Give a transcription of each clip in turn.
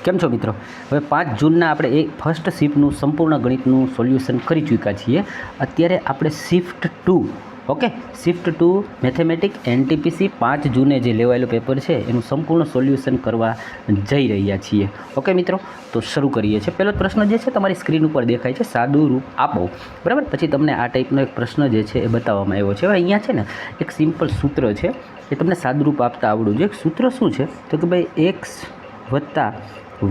કેમ છો મિત્રો? હવે 5 જૂનના આપણે ફર્સ્ટ શિફ્ટનું સંપૂર્ણ ગણિતનું સોલ્યુશન કરી ચૂક્યા છીએ. અત્યારે આપણે શિફ્ટ 2 શિફ્ટ 2 મેથેમેટિક એનટીપીસી 5 જૂને જે લેવાયેલું પેપર છે એનું સંપૂર્ણ સોલ્યુશન કરવા જઈ રહ્યા છીએ. ઓકે મિત્રો, તો શરૂ કરીએ છીએ. પહેલો પ્રશ્ન જે છે તમારી સ્ક્રીન ઉપર દેખાય છે, સાદું રૂપ આપો. બરાબર, પછી તમને આ ટાઈપનો એક પ્રશ્ન જે છે એ બતાવવામાં આવ્યો છે. હવે અહીંયા છે ને એક સિમ્પલ સૂત્ર છે એ તમને સાદું રૂપ આપતા આવડવું જોઈએ. સૂત્ર શું છે તો કે ભાઈ એક્સ વત્તા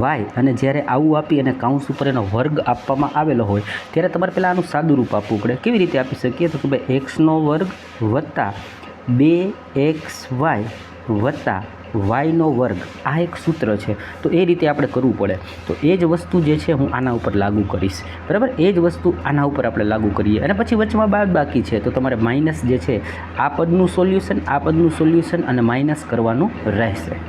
વાય, અને જ્યારે આવું આપી અને કાઉન્સ ઉપર એનો વર્ગ આપવામાં આવેલો હોય ત્યારે તમારે પહેલાં આનું સાદું રૂપ આપવું પડે. કેવી રીતે આપી શકીએ તો કે ભાઈ એક્સનો વર્ગ વત્તા 2xy વત્તા વાયનો વર્ગ, આ એક સૂત્ર છે. તો એ રીતે આપણે કરવું પડે. તો એ જ વસ્તુ જે છે હું આના ઉપર લાગુ કરીશ. બરાબર, એ જ વસ્તુ આના ઉપર આપણે લાગુ કરીએ. અને પછી વચમાં બાદ બાકી છે તો તમારે માઇનસ જે છે આ પદનું સોલ્યુશન, આ પદનું સોલ્યુશન અને માઇનસ કરવાનું રહેશે.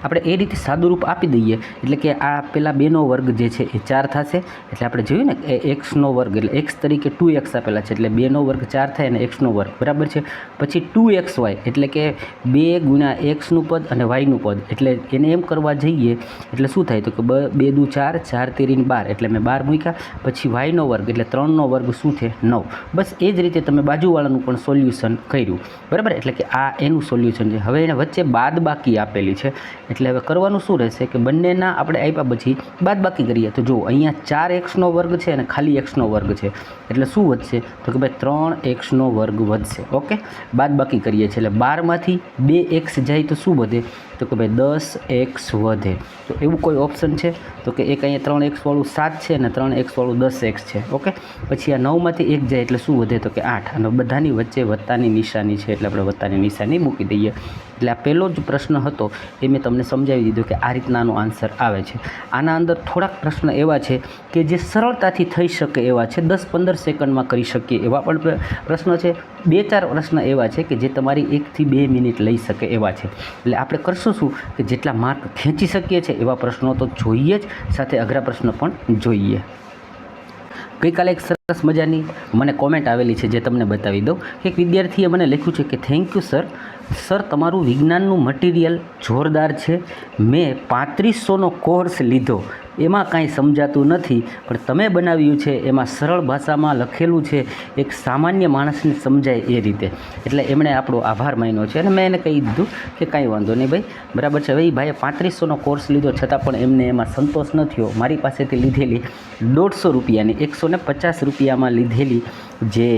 આપણે એ રીતે સાદું રૂપ આપી દઈએ એટલે કે આ પેલા 2નો વર્ગ જે છે એ 4 થશે. એટલે આપણે જોયું ને એ એક્સનો વર્ગ એટલે એક્સ તરીકે 2x આપેલા છે એટલે 2નો વર્ગ 4 થાય અને એક્સનો વર્ગ, બરાબર છે. પછી 2xy એટલે કે 2 ગુણ્યા એક્સનું પદ અને વાયનું પદ, એટલે એને એમ કરવા જઈએ એટલે શું થાય તો કે 2 દુ 4, 4 તેરી 12 એટલે મેં 12 મૂક્યા. પછી વાયનો વર્ગ એટલે 3નો વર્ગ શું છે 9. બસ એ જ રીતે તમે બાજુવાળાનું પણ સોલ્યુશન કર્યું. બરાબર, એટલે કે આ એનું સોલ્યુશન છે. હવે એને વચ્ચે બાદ બાકી આપેલી છે એટલે હવે કરવાનું શું રહેશે કે બંનેના આપણે આપ્યા પછી બાદ બાકી કરીએ. તો જો અહીંયા 4xનો વર્ગ છે અને ખાલી xનો વર્ગ છે એટલે શું વધશે તો કે ભાઈ 3xનો વર્ગ વધશે. ઓકે, બાદ બાકી કરીએ છીએ એટલે 12માંથી 2x જાય તો શું વધે તો કે ભાઈ 10x વધે. તો એવું કોઈ ઓપ્શન છે તો કે એક અહીંયા 3x વાળું 7 છે અને 3x વાળું 10x છે. ઓકે, પછી આ 9માંથી 1 જાય એટલે શું વધે તો કે 8, અને બધાની વચ્ચે વત્તાની નિશાની છે એટલે આપણે વત્તાની નિશાની મૂકી દઈએ. એટલે આ પહેલો જ પ્રશ્ન હતો એ મેં તમને સમજાવી દીધું કે આ રીતનાનો આન્સર આવે છે. આના અંદર થોડાક પ્રશ્ન એવા છે કે જે સરળતાથી થઈ શકે એવા છે, 10-15 સેકન્ડમાં કરી શકીએ એવા પણ પ્રશ્નો છે. 2-4 પ્રશ્ન એવા છે કે જે તમારી 1 થી 2 મિનિટ લઈ શકે એવા છે. એટલે આપણે કરશું શું કે જેટલા માર્ક ખેંચી શકીએ છીએ એવા પ્રશ્નો તો જોઈએ જ, સાથે અઘરા પ્રશ્નો પણ જોઈએ. ગઈકાલે એક સરસ મજાની મને કોમેન્ટ આવેલી છે જે તમને બતાવી દઉં કે એક વિદ્યાર્થીએ મને લખ્યું છે કે થેન્ક યુ સર, તમારું વિજ્ઞાનનું મટીરિયલ જોરદાર છે. મેં 3500નો કોર્સ લીધો, એમાં કાંઈ સમજાતું નથી, પણ તમે બનાવ્યું છે એમાં સરળ ભાષામાં લખેલું છે, એક સામાન્ય માણસને સમજાય એ રીતે. એટલે એમણે આપણો આભાર માન્યો છે અને મેં એને કહી દીધું કે કાંઈ વાંધો નહીં ભાઈ, બરાબર છે. હવે એ ભાઈએ 3500નો કોર્સ લીધો છતાં પણ એમને એમાં સંતોષ ન થયો. મારી પાસેથી લીધેલી 150 રૂપિયાની 150 રૂપિયામાં લીધેલી જે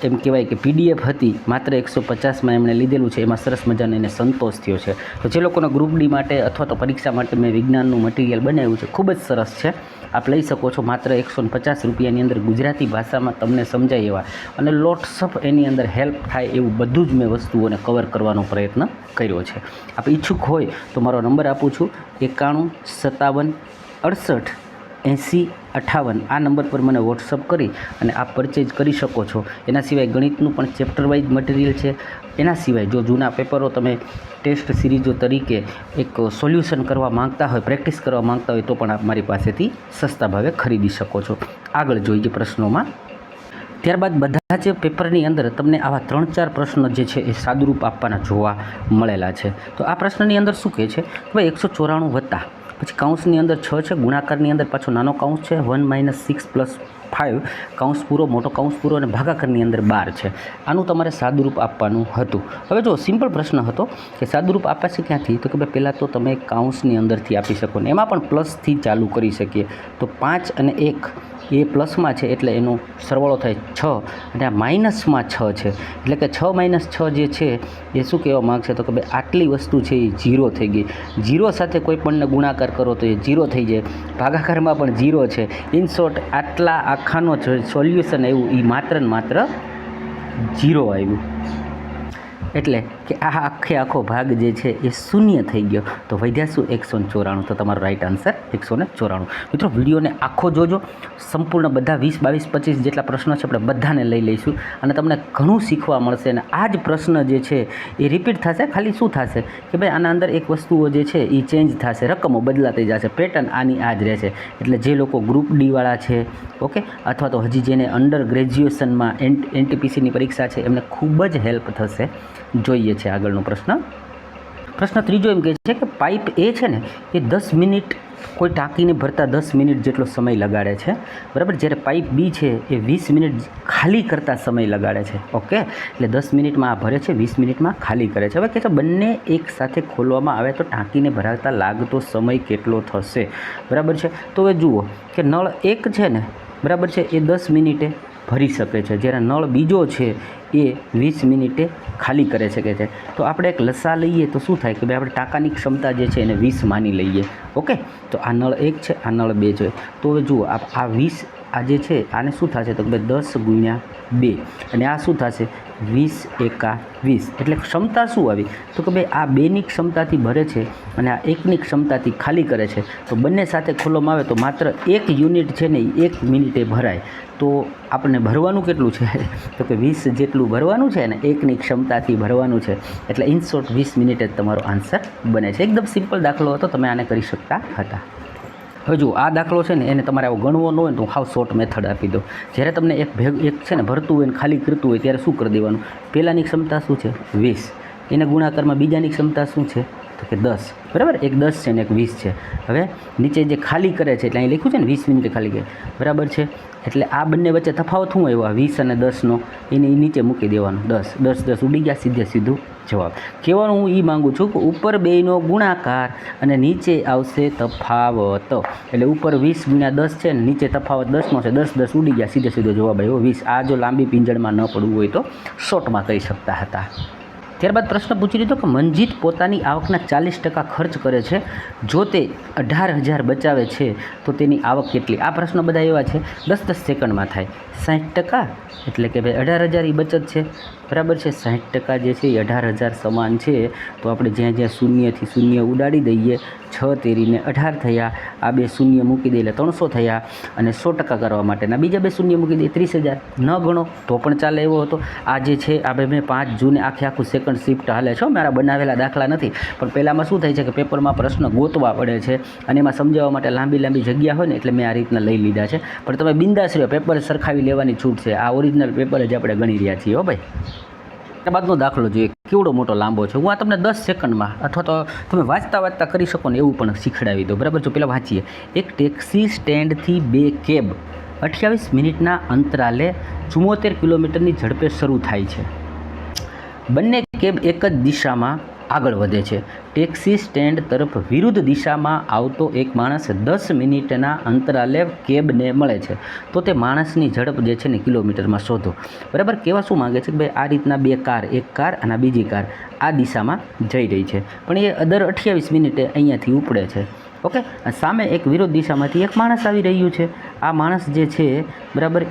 એમ કહેવાય કે PDF હતી, માત્ર 150માં એમણે લીધેલું છે, એમાં સરસ મજાનો એને સંતોષ થયો છે. તો જે લોકોને ગ્રુપ ડી માટે અથવા તો પરીક્ષા માટે મેં વિજ્ઞાનનું મટીરિયલ બનાવ્યું છે, ખૂબ જ સરસ છે, આપ લઈ શકો છો. માત્ર 150 રૂપિયાની અંદર ગુજરાતી ભાષામાં તમને સમજાય એવા અને લોટ્સ ઓફ એની અંદર હેલ્પ થાય એવું બધું જ મેં વસ્તુઓને કવર કરવાનો પ્રયત્ન કર્યો છે. આપ ઈચ્છુક હોય તો મારો નંબર આપું છું 91 57 68 8058. આ નંબર પર મને વોટ્સઅપ કરી અને આપ પરચેજ કરી શકો છો. એના સિવાય ગણિતનું પણ ચેપ્ટર વાઇઝ મટીરિયલ છે. એના સિવાય જો જૂના પેપરો તમે ટેસ્ટ સિરીઝો તરીકે એક સોલ્યુશન કરવા માંગતા હોય, પ્રેક્ટિસ કરવા માંગતા હોય તો પણ આપ મારી પાસેથી સસ્તા ભાવે ખરીદી શકો છો. આગળ જોઈએ પ્રશ્નોમાં. ત્યારબાદ બધા જ પેપરની અંદર તમને આવા 3-4 પ્રશ્નો જે છે એ સાદુરૂપ આપવાના જોવા મળેલા છે. તો આ પ્રશ્નની અંદર શું કહે છે કે ભાઈ 194 વત્તા, પછી કાઉન્સની અંદર 6 છે, ગુણાકારની અંદર પાછો નાનો કાઉન્સ છે 1 - 6 + 5, કાઉન્સ પૂરો, મોટો કાઉન્સ પૂરો, અને ભાગાકારની અંદર 12 છે. આનું તમારે સાદુરૂપ આપવાનું હતું. હવે જો સિમ્પલ પ્રશ્ન હતો કે સાદુરૂપ આપાશે ક્યાંથી તો કે ભાઈ પહેલાં તો તમે કાઉન્સની અંદરથી આપી શકો ને એમાં પણ પ્લસથી ચાલુ કરી શકીએ. તો 5 અને 1 એ પ્લસમાં છે એટલે એનો સરવાળો થાય 6, અને આ માઇનસમાં 6 છે એટલે કે 6 - 6 જે છે એ શું કહેવા માગશે તો કે ભાઈ આટલી વસ્તુ છે એ 0 થઈ ગઈ. 0 સાથે કોઈ પણને ગુણાકાર કરો તો એ 0 થઈ જાય, ભાગાકારમાં પણ 0 છે. ઇન શોર્ટ આટલા આખાનો સોલ્યુશન આવ્યું એ માત્ર ને માત્ર 0 આવ્યું. એટલે કે આ આખો ભાગ જે છે એ શૂન્ય થઈ ગયો. તો વધ્યા શું 194. તો તમારો રાઈટ આન્સર 194. મિત્રો વિડીયોને આખો જોજો, સંપૂર્ણ બધા 20, 22, 25 જેટલા પ્રશ્નો છે આપણે બધાને લઈ લઈશું અને તમને ઘણું શીખવા મળશે. અને આ જ પ્રશ્ન જે છે એ રિપીટ થશે. ખાલી શું થશે કે ભાઈ આના અંદર એક વસ્તુઓ જે છે એ ચેન્જ થશે, રકમો બદલાતી જશે, પેટર્ન આની આ જ રહેશે. એટલે જે લોકો ગ્રુપ ડી વાળા છે, ઓકે, અથવા તો હજી જેને અંડર ગ્રેજ્યુએશનમાં એનટીપીસીની પરીક્ષા છે એમને ખૂબ જ હેલ્પ થશે. જોઈએ છે આગળનો પ્રશ્ન. પ્રશ્ન ત્રીજો એમ કહે છે કે પાઇપ એ છે ને એ 10 મિનિટ કોઈ ટાંકીને ભરતા 10 મિનિટ જેટલો સમય લગાડે છે, બરાબર. જ્યારે પાઇપ બી છે એ 20 મિનિટ ખાલી કરતા સમય લગાડે છે. ઓકે, એટલે 10 મિનિટમાં આ ભરે છે, 20 મિનિટમાં ખાલી કરે છે. હવે કે બંને એક સાથે ખોલવામાં આવે તો ટાંકીને ભરાતા લાગતો સમય કેટલો થશે, બરાબર છે. તો હવે જુઓ કે નળ એક છે ને, બરાબર છે, એ 10 મિનિટે ભરી શકે છે, જ્યારે નળ બીજો છે એ 20 મિનિટે ખાલી કરે શકે છે. તો આપણે એક લસા લઈએ તો શું થાય કે ભાઈ આપણે ટાંકાની ક્ષમતા જે છે એને 20 માની લઈએ. ઓકે, તો આ નળ 1 છે, આ નળ 2 છે. તો હવે જુઓ આ 20 આ જે છે આને શું થશે તો કે ભાઈ 10 ગુણ્યા 2, અને આ શું થશે 20 એકા 20. એટલે ક્ષમતા શું આવી તો કે ભાઈ આ 2ની ક્ષમતાથી ભરે છે અને આ 1ની ક્ષમતાથી ખાલી કરે છે. તો બંને સાથે ખોલવામાં આવે તો માત્ર 1 યુનિટ છે ને એ 1 મિનિટે ભરાય. તો આપણને ભરવાનું કેટલું છે તો કે 20 જેટલું ભરવાનું છે ને 1ની ક્ષમતાથી ભરવાનું છે. એટલે ઇન શોર્ટ 20 મિનિટ જ તમારો આન્સર બને છે. એકદમ સિમ્પલ દાખલો હતો, તમે આને કરી શકતા હતા. હવે જુઓ આ દાખલો છે ને એને તમારે આવો ગણવો ન હોય ને તો હાવ શોર્ટ મેથડ આપી દો. જ્યારે તમને એક છે ને ભરતું હોય ને ખાલી કરતું હોય ત્યારે શું કરી દેવાનું, પહેલાંની ક્ષમતા શું છે 20, એને ગુણાકારમાં બીજાની ક્ષમતા શું છે તો કે 10, બરાબર. એક 10 છે ને એક 20 છે. હવે નીચે જે ખાલી કરે છે એટલે અહીં લખ્યું છે ને 20 મિનિટે ખાલી કરે, બરાબર છે. એટલે આ બંને વચ્ચે તફાવત શું આવ્યો 20 અને 10નો, એને નીચે મૂકી દેવાનો 10, 10 10 ઉડી ગયા, સીધું જવાબ. કહેવાનું હું એ માગું છું કે ઉપર બેયનો ગુણાકાર અને નીચે આવશે તફાવત. એટલે ઉપર 20 ગુણ્યા 10 છે ને નીચે તફાવત 10નો છે, 10 10 ઉડી ગયા, સીધો જવાબ આવ્યો 20. આ જો લાંબી પિંજણમાં ન પડવું હોય તો શોર્ટમાં કરી શકતા હતા. ત્યારબાદ પ્રશ્ન પૂછી લીધો કે મનજીત પોતાની આવકના 40% ખર્ચ કરે છે, જો તે 18,000 બચાવે છે તો તેની આવક કેટલી? આ પ્રશ્નો બધા એવા છે 10-10 સેકન્ડમાં થાય. 60% એટલે કે ભાઈ 18,000 એ બચત છે, બરાબર છે. 60% જે છે એ 18,000 સમાન છે. તો આપણે જ્યાં શૂન્યથી શૂન્ય ઉડાડી દઈએ, 6 તેરીને 18 થયા, આ 2 શૂન્ય મૂકી દઈએ એટલે 300 થયા, અને 100% કરવા માટેના બીજા 2 શૂન્ય મૂકી દઈએ 30,000. ન ગણો તો પણ ચાલે એવો હતો. આ જે છે આપણે મેં 5 જૂને આખું સેકન્ડ શિફ્ટ હાલે છે, મારા બનાવેલા દાખલા નથી. પણ પહેલાંમાં શું થાય છે કે પેપરમાં પ્રશ્ન ગોતવા પડે છે અને એમાં સમજાવવા માટે લાંબી જગ્યા હોય ને એટલે મેં આ રીતના લઈ લીધા છે. પણ તમે બિંદાસ રહ્યો, પેપર સરખાવી લેવાની છૂટ છે. આ ઓરિજિનલ પેપર જ આપણે ગણી રહ્યા છીએ હો ભાઈ. ત્યારબાદનો દાખલો જોઈએ, કેવડો મોટો લાંબો છે. હું આ તમને 10 સેકન્ડમાં અથવા તો તમે વાંચતા કરી શકો ને એવું પણ શીખડાવી દો, બરાબર. જો પહેલાં વાંચીએ. એક ટેક્સી સ્ટેન્ડથી 2 કેબ 28 મિનિટના અંતરાલે 74 કિલોમીટરની ઝડપે શરૂ થાય છે. બંને કેબ એક જ દિશામાં આગળ વધે છે. ટેક્સી સ્ટેન્ડ તરફ વિરુદ્ધ દિશામાં આવતો એક માણસ 10 મિનિટના અંતરાલે કેબને મળે છે. તો તે માણસની ઝડપ જે છે ને કિલોમીટરમાં શોધો, બરાબર. કહેવા શું માગે છે કે ભાઈ આ રીતના 2 કાર, એક કાર અને બીજી કાર આ દિશામાં જઈ રહી છે, પણ એ દર 28 મિનિટે અહીંયાથી ઉપડે છે. ઓકે, સામે એક વિરોધ દિશામાંથી એક માણસ આવી રહ્યું છે. આ માણસ જે છે, બરાબર,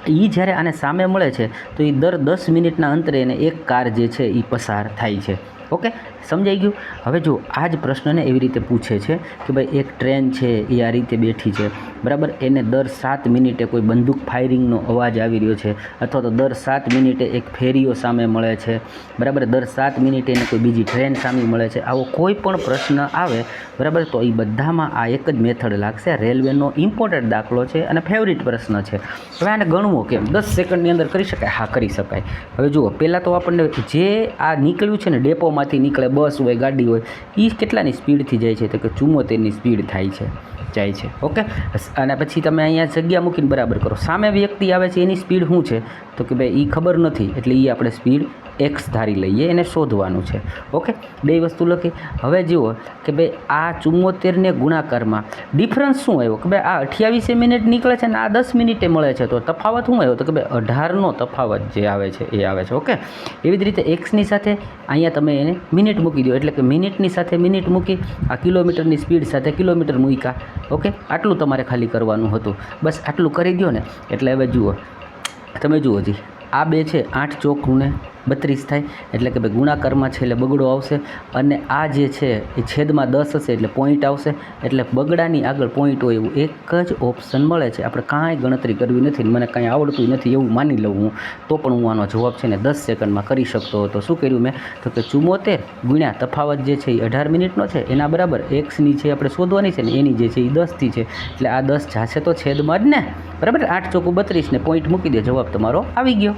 એ જ્યારે આને સામે મળે છે તો એ દર 10 મિનિટના અંતરે એને એક કાર જે છે એ પસાર થાય છે. ઓકે, સમજાઈ ગયું. હવે જો આ જ પ્રશ્નને એવી રીતે પૂછે છે કે ભાઈ એક ટ્રેન છે એ આ રીતે બેઠી છે, બરાબર. એને દર 7 મિનિટે કોઈ બંદૂક ફાયરિંગનો અવાજ આવી રહ્યો છે, અથવા તો દર 7 મિનિટે એક ફેરીઓ સામે મળે છે, બરાબર. દર 7 મિનિટે એને કોઈ બીજી ટ્રેન સામે મળે છે. આવો કોઈ પણ પ્રશ્ન આવે, બરાબર, તો એ બધામાં આ એક જ મેથડ લાગશે. રેલવેનો ઇમ્પોર્ટન્ટ દાખલો છે અને ફેવરિટ પ્રશ્ન છે. હવે આને ગણવો કેમ? 10 સેકન્ડની અંદર કરી શકાય? હા, કરી શકાય. હવે જુઓ, પહેલાં તો આપણને જે આ નીકળ્યું છે ને ડેપોમાંથી નીકળે, બસ હોય, ગાડી હોય, એ કેટલાની સ્પીડથી જાય છે તો કે 74ની સ્પીડ જાય છે. ઓકે, અને પછી તમે અહીંયા જગ્યા મૂકીને બરાબર કરો. સામે વ્યક્તિ આવે છે એની સ્પીડ શું છે તો કે ભાઈ એ ખબર નથી, એટલે એ આપણે સ્પીડ x ધારી લઈએ, એને શોધવાનું છે. ઓકે, 2 વસ્તુ લખી. હવે જુઓ કે ભાઈ આ 74ને ગુણાકારમાં ડિફરન્સ શું આવ્યો કે ભાઈ આ 28 મિનિટ નીકળે છે ને આ 10 મિનિટે મળે છે, તો તફાવત શું આવ્યો તો કે ભાઈ 18નો તફાવત જે આવે છે એ આવે છે. ઓકે, એવી જ રીતે એક્સની સાથે અહીંયા તમે એને મિનિટ મૂકી દો, એટલે કે મિનિટની સાથે મિનિટ મૂકી, આ કિલોમીટરની સ્પીડ સાથે કિલોમીટર મૂક્યા. ઓકે, આટલું તમારે ખાલી કરવાનું હતું. બસ આટલું કરી દો ને એટલે હવે જુઓ, તમે જુઓ જી, આ 2 છે 8 ચોકને 32 થાય, એટલે કે ભાઈ ગુણાકારમાં છે એટલે બગડો આવશે, અને આ જે છે એ છેદમાં 10 હશે એટલે પોઈન્ટ આવશે. એટલે બગડાની આગળ પોઈન્ટ હોય એવું એક જ ઓપ્શન મળે છે. આપણે કાંઈ ગણતરી કરવી નથી, મને કાંઈ આવડતું નથી એવું માની લઉં હું, તો પણ હું આનો જવાબ છે ને 10 સેકન્ડમાં કરી શકતો હતો. શું કર્યું મેં તો કે 74 ગુણ્યા તફાવત જે છે એ 18 મિનિટનો છે, એના બરાબર એક્સની છે આપણે શોધવાની છે ને એની જે છે એ 10થી છે, એટલે આ 10 જાશે તો છેદમાં જ ને, બરાબર. 8 ચોકું 32 ને પોઈન્ટ મૂકી દે, જવાબ તમારો આવી ગયો.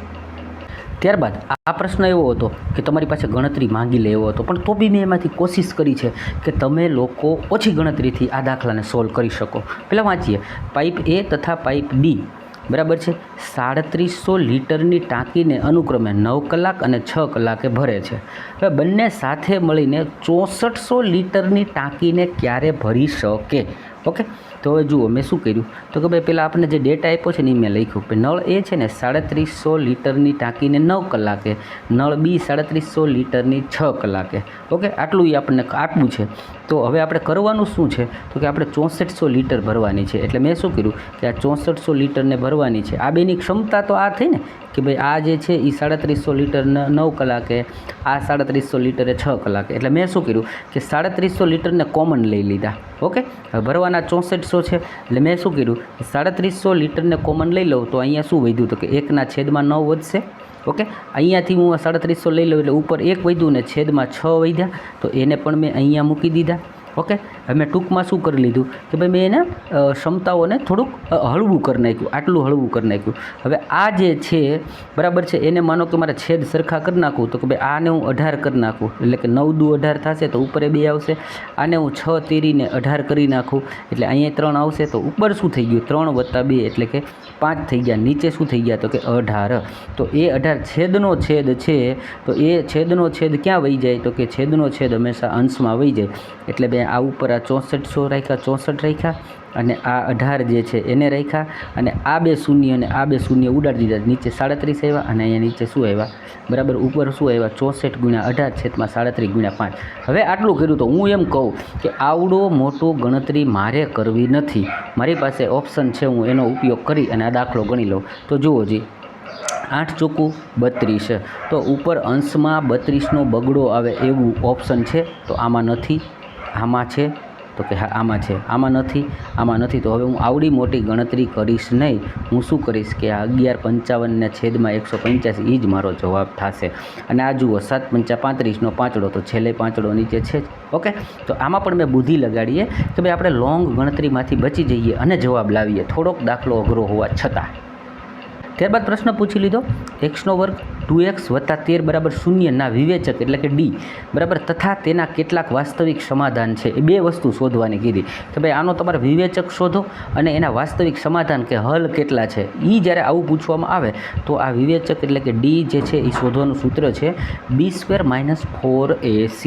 ત્યારબાદ આ પ્રશ્ન એવો હતો કે તમારી પાસે ગણતરી માંગી લે એવો હતો, પણ તો બી મેં એમાંથી કોશિશ કરી છે કે તમે લોકો ઓછી ગણતરીથી આ દાખલાને સોલ્વ કરી શકો. પહેલાં વાંચીએ. પાઇપ એ તથા પાઇપ બી બરાબર છે 3700 લીટરની ટાંકીને અનુક્રમે 9 કલાક અને 6 કલાકે ભરે છે. હવે બંને સાથે મળીને 6400 લીટરની ટાંકીને ક્યારે ભરી શકે? ઓકે, તો હવે જુઓ મેં શું કર્યું તો કે ભાઈ પહેલાં આપણને જે ડેટા આપ્યો છે ને એ મેં લખ્યું કે નળ એ છે ને 3700 લીટરની ટાંકીને 9 કલાકે, નળ બી 3700 લીટરની 6 કલાકે. ઓકે, આટલું એ આપણને આપ્યું છે. તો હવે આપણે કરવાનું શું છે તો કે આપણે 6400 લીટર ભરવાની છે. એટલે મેં શું કર્યું કે આ 6400 લીટરને ભરવાની છે. આ બેની ક્ષમતા તો આ થઈ ને કે ભાઈ આ જે છે એ 3700 લીટર 9 કલાકે, આ 3700 લીટરે 6 કલાકે. એટલે મેં શું કર્યું કે 3700 લીટરને કોમન લઈ લીધા. ઓકે, હવે ભરવાના 6400 છે એટલે મેં શું કર્યું 3700 લીટરને કોમન લઈ લઉં તો અહીંયા શું વધ્યું તો કે 1/9 વધશે. ઓકે, અહીંયાથી હું 3700 લઈ લઉં એટલે ઉપર 1 વધ્યું ને છેદમાં 6 વધ્યા, તો એને પણ મેં અહીંયા મૂકી દીધા. ઓકે, હવે મેં ટૂંકમાં શું કરી લીધું કે ભાઈ મેં એને ક્ષમતાઓને થોડુંક હળવું કરી નાખ્યું, આટલું હળવું કરી નાખ્યું. હવે આ જે છે બરાબર છે એને માનો કે મારે છેદ સરખા કરી નાખું તો કે ભાઈ આને હું 18 કરી નાખું એટલે કે 9 દુ 18 થશે તો ઉપર 2 આવશે. આને હું 6 તેરીને 18 કરી નાખું એટલે અહીંયા 3 આવશે તો ઉપર શું થઈ ગયું 3 + 2 એટલે કે 5 થઈ ગયા. નીચે શું થઈ ગયા તો કે 18. તો એ 18 છેદનો છેદ છે તો એ છેદનો છેદ ક્યાં વહી જાય તો કે છેદનો છેદ હંમેશા અંશમાં વહી જાય. એટલે બે આ ઉપર આ 6400 રાખ્યા, 64 રાખ્યા અને આ 18 જે છે એને રાખ્યા અને આ બે શૂન્ય અને આ બે શૂન્ય ઉડાડી દીધા. નીચે 37 આવ્યા અને અહીંયા નીચે શું આવ્યા બરાબર ઉપર શું આવ્યા 64 × 18 છેદમાં 37 × 5. હવે આટલું કર્યું તો હું એમ કહું કે આવડો મોટો ગણતરી મારે કરવી નથી. મારી પાસે ઓપ્શન છે, હું એનો ઉપયોગ કરી અને આ દાખલો ગણી લઉં. તો જુઓ જી 8 ચોકું 32 તો ઉપર અંશમાં 32નો બગડો આવે એવું ઓપ્શન છે તો આમાં નથી. આમાં છે તો કે હા આમાં છે, આમાં નથી. તો હવે હું આવડી મોટી ગણતરી કરીશ નહીં. હું શું કરીશ કે આ 1155 ને છેદમાં 185 એ જ મારો જવાબ થશે. અને આ જુઓ 7 × 5 = 35નો પાંચડો તો છેલ્લે પાંચડો નીચે છે જ. ઓકે, તો આમાં પણ મેં બુદ્ધિ લગાડીએ કે ભાઈ આપણે લોંગ ગણતરીમાંથી બચી જઈએ અને જવાબ લાવીએ, થોડોક દાખલો અઘરો હોવા છતાં. ત્યારબાદ પ્રશ્ન પૂછી લીધો x² 2x + 13 = 0 ના વિવેચક એટલે કે ડી બરાબર તથા તેના કેટલાક વાસ્તવિક સમાધાન છે. એ બે વસ્તુ શોધવાની કીધી કે ભાઈ આનો તમારે વિવેચક શોધો અને એના વાસ્તવિક સમાધાન કે હલ કેટલા છે. એ જ્યારે આવું પૂછવામાં આવે તો આ વિવેચક એટલે કે ડી જે છે એ શોધવાનું સૂત્ર છે b² - 4ac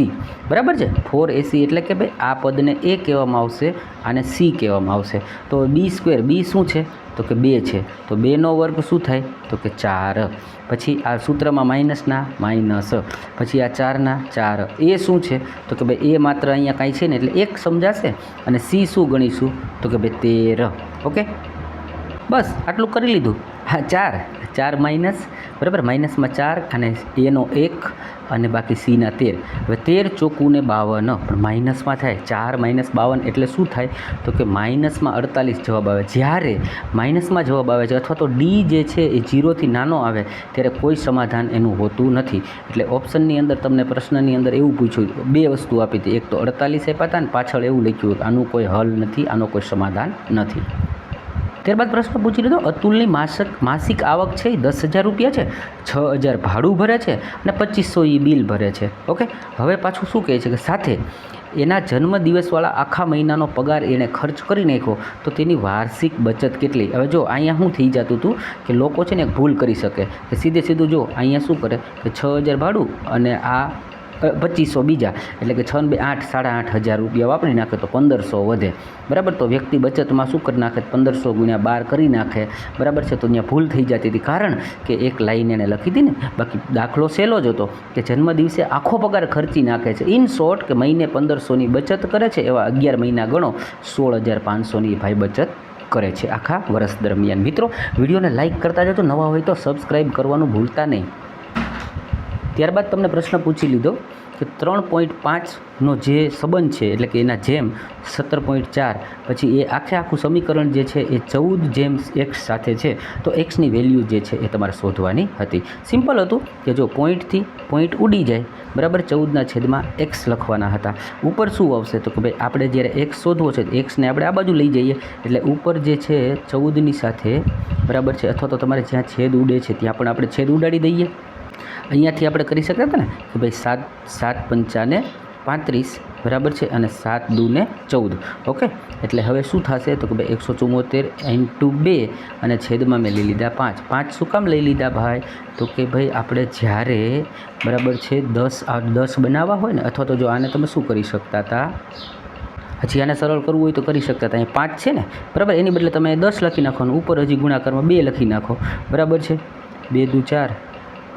બરાબર છે. 4ac એટલે કે ભાઈ આ પદને a કહેવામાં આવશે, આને c કહેવામાં આવશે. તો b², b શું છે તો કે 2 છે, તો 2નો વર્ગ શું થાય તો કે 4. પછી આ સૂત્રમાં માઇનસના માઇનસ, પછી આ 4ના 4. એ શું છે તો કે ભાઈ એ માત્ર અહીંયા કાંઈ છે ને એટલે 1 સમજાશે અને સી શું ગણીશું તો કે ભાઈ 13. ઓકે, બસ આટલું કરી લીધું. હા 4 માઇનસ બરાબર, માઇનસમાં 4 અને એનો 1 અને બાકી સીના 13. હવે 13 ચોકું ને 52 પણ માઇનસમાં થાય. 4 - 52 એટલે શું થાય તો કે માઇનસમાં 48 જવાબ આવે. જ્યારે માઇનસમાં જવાબ આવે છે અથવા તો ડી જે છે એ 0થી નાનો આવે ત્યારે કોઈ સમાધાન એનું હોતું નથી. એટલે ઓપ્શનની અંદર તમને પ્રશ્નની અંદર એવું પૂછ્યું, બે વસ્તુ આપી હતી, એક તો 48 આપ્યા હતા ને પાછળ એવું લખ્યું કે આનું કોઈ હલ નથી, આનો કોઈ સમાધાન નથી. ત્યારબાદ પ્રશ્ન પૂછી લીધો અતુલની માસિક આવક છે એ 10,000 રૂપિયા છે, 6,000 ભાડું ભરે છે અને 2500 એ બિલ ભરે છે. ઓકે, હવે પાછું શું કહે છે કે સાથે એના જન્મદિવસવાળા આખા મહિનાનો પગાર એણે ખર્ચ કરી નાખ્યો તો તેની વાર્ષિક બચત કેટલી? હવે જો અહીંયા શું થઈ જતું હતું કે લોકો છે ને ભૂલ કરી શકે કે સીધું જો અહીંયા શું કરે કે 6,000 ભાડું અને આ 2500 બીજા એટલે કે 6 ને 2 8 8,500 રૂપિયા વાપરી નાખે તો 1500 વધે બરાબર. તો વ્યક્તિ બચતમાં શું કરી નાખે 1500 × 12 કરી નાખે બરાબર છે. તો ત્યાં ભૂલ થઈ જતી હતી કારણ કે એક લાઈન એને લખી હતી ને, બાકી દાખલો સહેલો જ હતો કે જન્મદિવસે આખો પગાર ખર્ચી નાખે છે. ઇન શોર્ટ કે મહિને 1500ની બચત કરે છે, એવા 11 મહિના ગણો 16,500ની ભાઈ બચત કરે છે આખા વર્ષ દરમિયાન. મિત્રો વિડીયોને લાઇક કરતા જજો, નવા હોય તો સબસ્ક્રાઈબ કરવાનું ભૂલતા નહીં. ત્યારબાદ તમને પ્રશ્ન પૂછી લીધો કે 3.5નો જે સંબંધ છે એટલે કે એના જેમ 17.4 પછી એ આખું સમીકરણ જે છે એ 14 x સાથે છે તો એક્સની વેલ્યુ જે છે એ તમારે શોધવાની હતી. સિમ્પલ હતું કે જો પોઈન્ટથી પોઈન્ટ ઉડી જાય બરાબર, 14/x લખવાના હતા. ઉપર શું આવશે તો કે ભાઈ આપણે જ્યારે એક્સ શોધવો છે એક્સને આપણે આ બાજુ લઈ જઈએ એટલે ઉપર જે છે 14ની સાથે બરાબર છે, અથવા તો તમારે જ્યાં છેદ ઉડે છે ત્યાં પણ આપણે છેદ ઉડાડી દઈએ અહીંયાથી આપણે કરી શકતા હતા ને કે ભાઈ 7 પંચાને 35 બરાબર છે અને 7 દૂને 14. ઓકે, એટલે હવે શું થશે તો કે ભાઈ 174 × 2 અને છેદમાં મેં લઈ લીધા 5. 5 શું કામ લઈ લીધા ભાઈ? તો કે ભાઈ આપણે જ્યારે બરાબર છે 10 બનાવવા હોય ને, અથવા તો જો આને તમે શું કરી શકતા હતા, હજી આને સરળ કરવું હોય તો કરી શકતા હતા. અહીંયા 5 છે ને બરાબર, એની બદલે તમે 10 લખી નાખો અને ઉપર હજી ગુણાકારમાં 2 લખી નાખો બરાબર છે. 2 દુ 4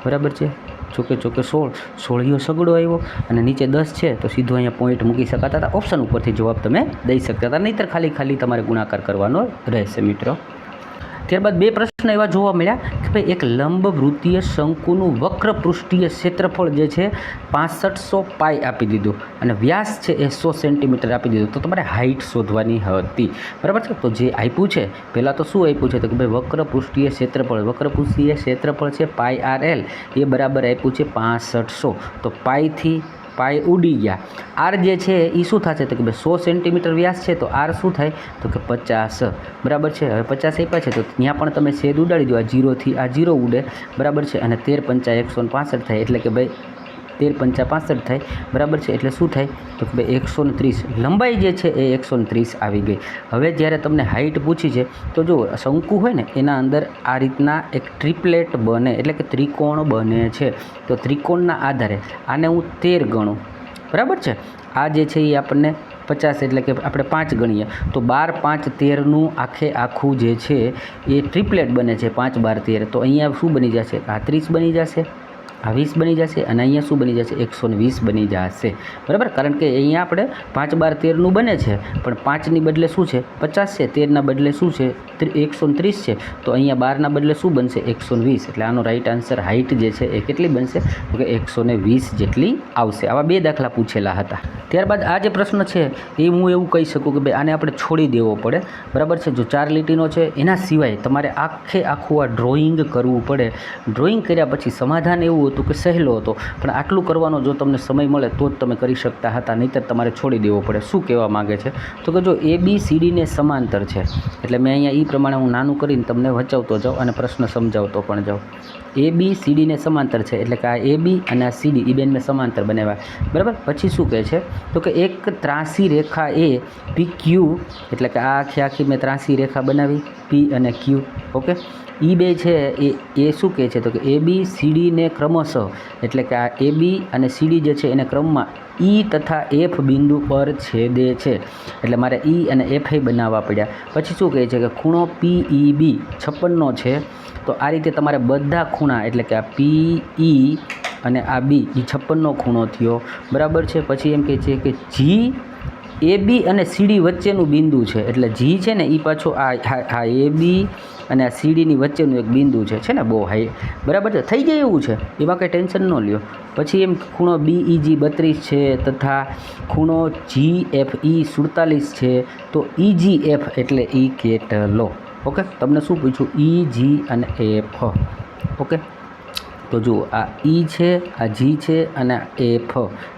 બરાબર છે, ચોકે 16 સગડો આવ્યો અને નીચે 10 છે તો સીધો અહીંયા પોઈન્ટ મૂકી શકાતા હતા. ઓપ્શન ઉપરથી જવાબ તમે દઈ શકતા હતા, નહીંતર ખાલી તમારે ગુણાકાર કરવાનો રહેશે મિત્રો. ત્યારબાદ 2 પ્રશ્ન એવા જોવા મળ્યા કે ભાઈ એક લંબવૃત્તીય શંકુનું વક્ર પૃષ્ઠીય ક્ષેત્રફળ જે છે 6500 પાઈ આપી દીધું અને વ્યાસ છે એ 100 સેન્ટીમીટર આપી દીધું. તો તમારે હાઇટ શોધવાની હતી બરાબર છે. તો જે આપ્યું છે પહેલાં તો શું આપ્યું છે તો કે ભાઈ વક્ર પૃષ્ઠીય ક્ષેત્રફળ છે પાઈ RL એ બરાબર આપ્યું છે 6500. તો પાઈ ઉડી ગયા. આર જે છે એ શું થશે તો કે ભાઈ 100 સેન્ટીમીટર વ્યાસ છે તો આર શું થાય તો કે 50 બરાબર છે. હવે 50 આપ્યા છે તો ત્યાં પણ તમે છેદ ઉડાડી દો, આ 0 થી આ 0 ઉડે બરાબર છે અને 13 પંચા 165 થાય, એટલે કે ભાઈ 13 પંચા 65 થાય બરાબર છે. એટલે શું થાય તો કે ભાઈ 130. લંબાઈ જે છે એ 130 આવી ગઈ. હવે જ્યારે તમને હાઇટ પૂછી છે તો જો શંકુ હોય ને એના અંદર આ રીતના એક ટ્રિપલેટ બને, એટલે કે ત્રિકોણ બને છે. તો ત્રિકોણના આધારે આને હું 13 ગણું બરાબર છે. આ જે છે એ આપણને 50 એટલે કે આપણે 5 ગણીએ તો 12 5 13નું આખું જે છે એ ટ્રિપલેટ બને છે 5 12 13. તો અહીંયા શું બની જશે? આ 30 બની જશે, આ 20 બની જશે અને અહીંયા શું બની જશે? 120 બની જશે બરાબર. કારણ કે અહીંયા આપણે 5 12 13નું બને છે પણ 5ની બદલે શું છે 50 છે, 13ના બદલે શું છે 130 છે. તો અહીંયા 12ના બદલે શું બનશે 120. એટલે આનો રાઈટ આન્સર હાઇટ જે છે એ કેટલી બનશે તો કે 120 જેટલી આવશે. આવા 2 દાખલા પૂછેલા હતા. ત્યારબાદ આ જે પ્રશ્ન છે એ હું એવું કહી શકું કે ભાઈ આને આપણે છોડી દેવો પડે બરાબર છે. જો 4 લીટીનો છે એના સિવાય તમારે આખું આ ડ્રોઈંગ કરવું પડે. ડ્રોઈંગ કર્યા પછી સમાધાન એવું હતું કે સહેલો હતો, પણ આટલું કરવાનો જો તમને સમય મળે તો જ તમે કરી શકતા હતા, નહીંતર તમારે છોડી દેવો પડે. શું કહેવા માગે છે તો કે જો ABCDને સમાંતર છે, એટલે મેં અહીંયા એ પ્રમાણે હું નાનું કરીને તમને વચાવતો જાઉં અને પ્રશ્ન સમજાવતો પણ જાઉં. ABCDને સમાંતર છે એટલે કે આ AB અને આ CD એ બેન મેં સમાંતર બનાવ્યા બરાબર. પછી શું કહે છે તો કે એક ત્રાસી રેખા એ PQ, એટલે કે આ આખી મેં ત્રાસી રેખા બનાવી P અને Q. ઓકે, એ બે છે એ શું કહે છે તો કે ABCDને ક્રમશઃ, એટલે કે આ AB અને CD જે છે એને ક્રમમાં E તથા F બિંદુ પર છેદે છે. એટલે મારે E અને F બનાવવા પડ્યા. પછી શું કહે છે કે ખૂણો PEB 56 છે. તો આ રીતે તમારે બધા ખૂણા, એટલે કે આ PE અને આ B એ 56નો ખૂણો થયો બરાબર છે. પછી એમ કહે છે કે G AB અને CD વચ્ચેનું બિંદુ છે, એટલે G છે ને એ પાછો આ AB અને આ CDની વચ્ચેનું એક બિંદુ છે ને બહુ હાઈ બરાબર છે. થઈ જાય એવું છે, એમાં કંઈ ટેન્શન ન લ્યો. પછી એમ ખૂણો BEG 32 છે તથા ખૂણો GFE 47 છે. તો EGF એટલે એ કેટલો? ઓકે, તમને શું પૂછ્યું? EG અને F. ઓકે, તો જુઓ આ E છે, આ G છે અને આ F,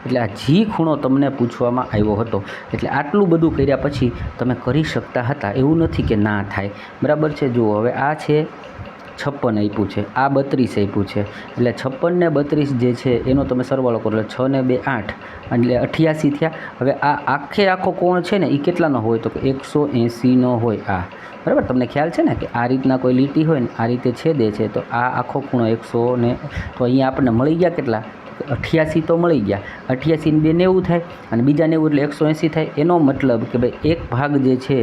એટલે આ G ખૂણો તમને પૂછવામાં આવ્યો હતો. એટલે આટલું બધું કર્યા પછી તમે કરી શકતા હતા, એવું નથી કે ના થાય બરાબર છે. જુઓ હવે આ છે 56 આપ્યું છે, આ 32 આપ્યું છે, એટલે 56 ને 32 જે છે એનો તમે સરવાળો કરો એટલે 6 ને 2 8 એટલે 88 થયા. હવે આ આખો કોણ છે ને એ કેટલાનો હોય તો કે 180નો હોય આ બરાબર. તમને ખ્યાલ છે ને કે આ રીતના કોઈ લીટી હોય ને આ રીતે છેદે છે તો આ આખો ખૂણો 100 ને, તો અહીંયા આપણને મળી ગયા કેટલા 88 તો મળી ગયા. 88 ને 2 90 થાય અને બીજા 90 એટલે 180 થાય. એનો મતલબ કે ભાઈ એક ભાગ જે છે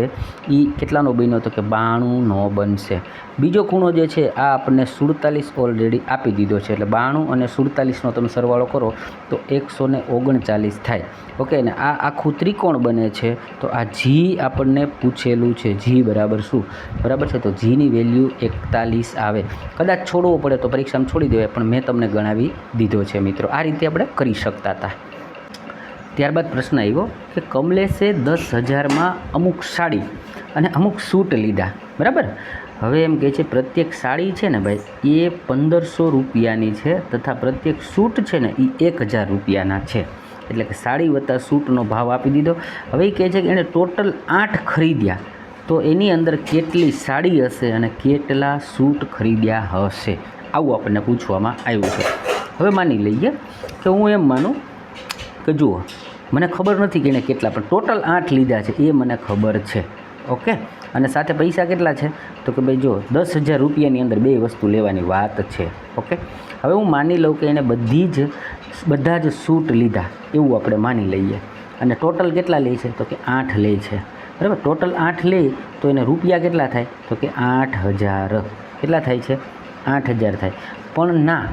એ કેટલાનો બન્યો તો કે 92નો બનશે. બીજો ખૂણો જે છે આ આપણને 47 ઓલરેડી આપી દીધો છે, એટલે 92 અને 47નો તમે સરવાળો કરો તો 139 થાય. ઓકે, અને આ આખું ત્રિકોણ બને છે. તો આ G આપણને પૂછેલું છે, G બરાબર શું બરાબર છે? તો Gની વેલ્યુ 41 આવે. કદાચ છોડવો પડે તો પરીક્ષામાં છોડી દેવાય, પણ મેં તમને ગણાવી દીધો છે મિત્રો. આ રીતે આપણે કરી શકતા હતા. ત્યારબાદ પ્રશ્ન આવ્યો કે કમલેશે 10,000માં અમુક સાડી અને અમુક સૂટ લીધા બરાબર. હવે એમ કહે છે પ્રત્યેક સાડી છે ને ભાઈ એ 1500 રૂપિયાની છે તથા પ્રત્યેક સૂટ છે ને એ 1000 રૂપિયાના છે. એટલે કે સાડી વત્તા સૂટનો ભાવ આપી દીધો. હવે એ કહે છે કે એણે ટોટલ 8 ખરીદ્યા, તો એની અંદર કેટલી સાડી હશે અને કેટલા સૂટ ખરીદ્યા હશે, આવું આપણને પૂછવામાં આવ્યું છે. હવે માની લઈએ કે હું એમ માનું કે જુઓ મને ખબર નથી કે એણે કેટલા, પણ ટોટલ 8 લીધા છે એ મને ખબર છે. ઓકે, અને સાથે પૈસા કેટલા છે તો કે ભાઈ જો 10,000 રૂપિયાની અંદર 2 વસ્તુ લેવાની વાત છે. ઓકે, હવે હું માની લઉં કે એણે બધા જ સૂટ લીધા એવું આપણે માની લઈએ, અને ટોટલ કેટલા લે છે તો કે 8 લે છે. બરાબર, ટોટલ 8 લે તો એને રૂપિયા કેટલા થાય તો કે 8,000. કેટલા થાય છે 8,000 થાય. પણ ના,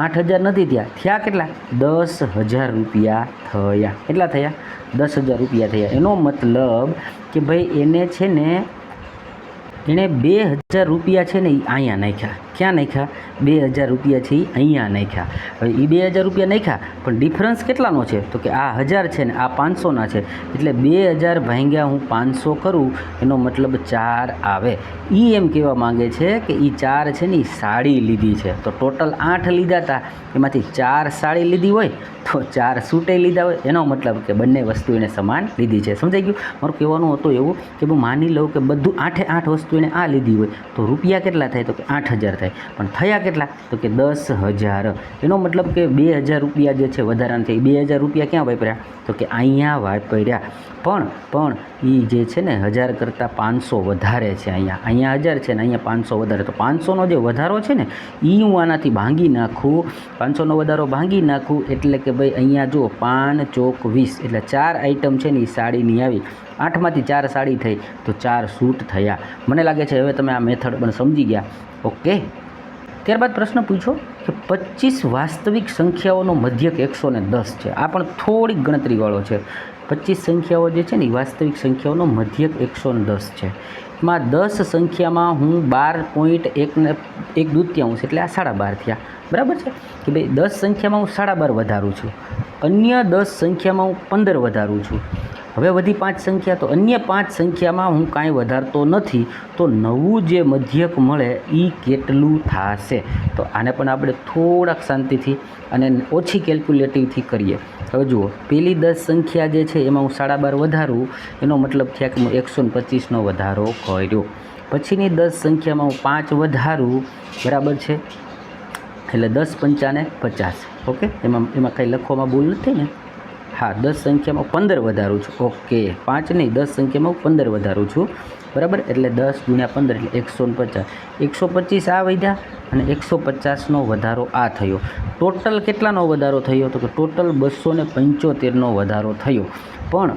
8,000 નથી થયા કેટલા 10,000 રૂપિયા થયા. કેટલા થયા 10,000 રૂપિયા થયા. એનો મતલબ કે ભાઈ એને છે ને એણે 2,000 રૂપિયા છે ને એ અહીંયા નાખ્યા. ક્યાં નાખ્યા 2,000 રૂપિયા છે એ અહીંયા નાખ્યા. હવે એ 2,000 રૂપિયા નાખ્યા, પણ ડિફરન્સ કેટલાનો છે તો કે આ 1,000 છે ને આ 500ના છે, એટલે 2,000 ભાગ્યા હું 500 કરું એનો મતલબ 4 આવે. એ એમ કહેવા માંગે છે કે એ 4 છે ને એ સાડી લીધી છે. તો ટોટલ 8 લીધા હતા, એમાંથી 4 સાડી લીધી હોય તો 4 સૂટે લીધા હોય, એનો મતલબ કે બંને વસ્તુ એને સમાન લીધી છે. સમજાઈ ગયું? મારું કહેવાનું હતું એવું કે હું માની લઉં કે બધું 8 વસ્તુ એને આ લીધી હોય તો રૂપિયા કેટલા થાય તો કે 8,000 થાય, પણ થયા કેટલા તો કે 10,000. એનો મતલબ કે 2,000 રૂપિયા જે છે વધારાના થઈ. 2,000 રૂપિયા ક્યાં વાપર્યા તો કે અહીંયા વાપર્યા. પણ એ જે છે ને 1,000 કરતાં 500 વધારે છે. અહીંયા 1,000 છે ને અહીંયા 500 વધારે. તો 500નો જે વધારો છે ને એ હું આનાથી ભાંગી નાખું, 500નો વધારો ભાંગી નાખું એટલે કે ભાઈ અહીંયા જો 5 ચોક 20, એટલે 4 આઈટમ છે ને એ સાડીની આવી. 8માંથી 4 સાડી થઈ તો 4 સૂટ થયા. મને લાગે છે હવે તમે આ મેથડ પણ સમજી ગયા. ઓકે, ત્યારબાદ પ્રશ્ન પૂછો કે 25 વાસ્તવિક સંખ્યાઓનો મધ્યક 110 છે. આ પણ થોડીક ગણતરીવાળો છે. 25 સંખ્યાઓ જે છે ને એ વાસ્તવિક સંખ્યાઓનો મધ્યક 110 છે. એમાં 10 સંખ્યામાં હું 12.1 એટલે આ 12.5 થયા. બરાબર છે કે ભાઈ 10 સંખ્યામાં હું 12.5 વધારું છું, અન્ય 10 સંખ્યામાં હું 15 વધારું છું. હવે વધી 5 સંખ્યા, તો અન્ય 5 સંખ્યામાં હું કાંઈ વધારતો નથી, તો નવું જે મધ્યક મળે એ કેટલું થશે? તો આને પણ આપણે થોડાક શાંતિથી અને ઓછી કેલ્ક્યુલેટિવથી કરીએ. હવે જુઓ, પેલી 10 સંખ્યા જે છે એમાં હું 12.5 વધારું, એનો મતલબ થયા કે હું 125નો વધારો કર્યો. પછીની 10 સંખ્યામાં હું 5 વધારું, બરાબર છે, એટલે 10 પંચાને 50. ઓકે, એમાં કંઈ લખવામાં ભૂલ નથી ને? હા, 10 સંખ્યામાં 15 વધારું છું. ઓકે, 5 નહીં, 10 સંખ્યામાં 15 વધારું છું. બરાબર, એટલે 10 × 15 એટલે 150. 125 આ વધ્યા અને 150નો વધારો આ થયો. ટોટલ કેટલાનો વધારો થયો તો કે ટોટલ 275નો વધારો થયો. પણ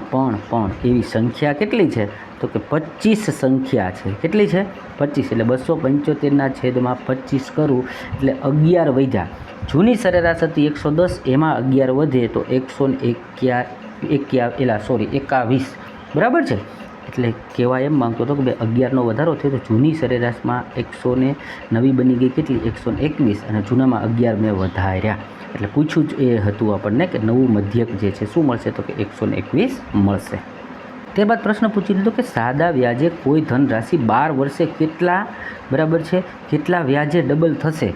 એવી સંખ્યા કેટલી છે તો કે 25 સંખ્યા છે. કેટલી છે 25, એટલે 275ના છેદમાં 25 કરું એટલે 11 વધ્યા. જૂની સરેરાશ હતી 110, એમાં 11 વધે તો 121. બરાબર છે, એટલે કહેવા એમ માંગતો હતો કે ભાઈ 11નો વધારો થયો તો જૂની સરેરાશમાં 109 બની ગઈ. કેટલી 121, અને જૂનામાં 11 મેં વધાર્યા. એટલે પૂછ્યું જ એ હતું આપણને કે નવું મધ્યક જે છે શું મળશે તો કે 121 મળશે. ત્યારબાદ પ્રશ્ન પૂછી લીધો કે સાદા વ્યાજે કોઈ ધનરાશિ 12 વર્ષે કેટલા, બરાબર છે, કેટલા વ્યાજે ડબલ થશે?